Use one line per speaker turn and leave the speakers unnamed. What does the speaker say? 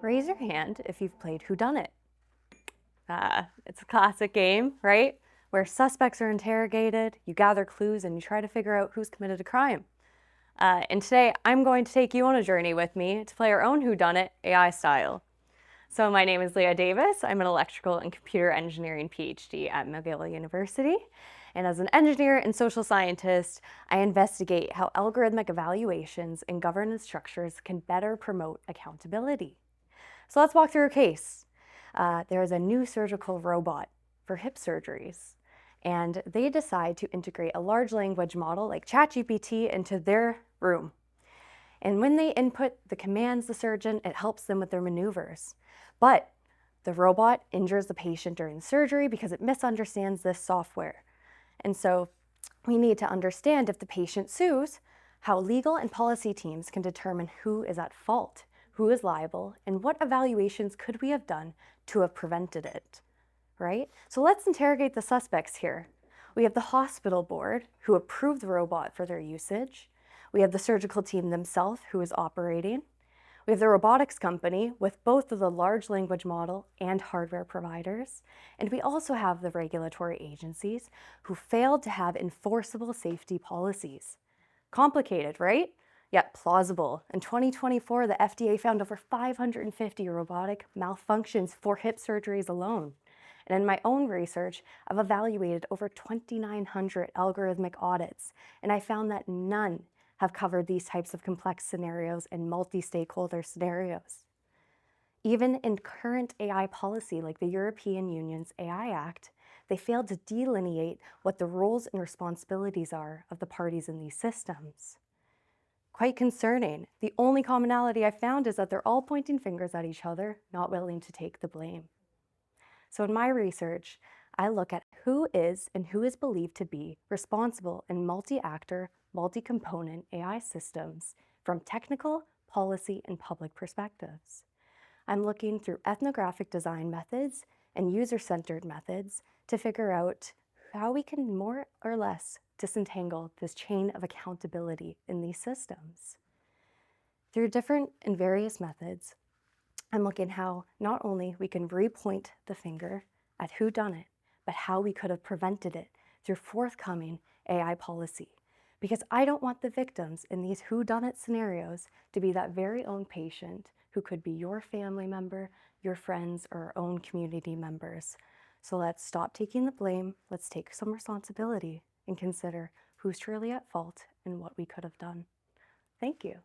Raise your hand if you've played Whodunit. It's a classic game, right? Where suspects are interrogated, you gather clues, and you try to figure out who's committed a crime. And today, I'm going to take you on a journey with me to play our own Whodunit AI style. So my name is Leah Davis. I'm an electrical and computer engineering PhD at McGill University. And as an engineer and social scientist, I investigate how algorithmic evaluations and governance structures can better promote accountability. So let's walk through a case. There is a new surgical robot for hip surgeries, and they decide to integrate a large language model like ChatGPT into their room. And when they input the commands the surgeon, it helps them with their maneuvers. But the robot injures the patient during the surgery because it misunderstands this software. And so we need to understand, if the patient sues, how legal and policy teams can determine who is at fault, who is liable, and what evaluations could we have done to have prevented it, right? So let's interrogate the suspects here. We have the hospital board, who approved the robot for their usage. We have the surgical team themselves, who is operating. We have the robotics company with both of the large language model and hardware providers. And we also have the regulatory agencies who failed to have enforceable safety policies. Complicated, right? Yet plausible. In 2024, the FDA found over 550 robotic malfunctions for hip surgeries alone. And in my own research, I've evaluated over 2,900 algorithmic audits, and I found that none have covered these types of complex scenarios and multi-stakeholder scenarios. Even in current AI policy, like the European Union's AI Act, they failed to delineate what the roles and responsibilities are of the parties in these systems. Quite concerning. The only commonality I found is that they're all pointing fingers at each other, not willing to take the blame. So in my research, I look at who is and who is believed to be responsible in multi-actor, multi-component AI systems from technical, policy, and public perspectives. I'm looking through ethnographic design methods and user-centered methods to figure out how we can more or less disentangle this chain of accountability in these systems. Through different and various methods, I'm looking how not only we can repoint the finger at who done it, but how we could have prevented it through forthcoming AI policy. Because I don't want the victims in these whodunit scenarios to be that very own patient who could be your family member, your friends, or our own community members. So let's stop taking the blame, let's take some responsibility and consider who's truly at fault and what we could have done. Thank you.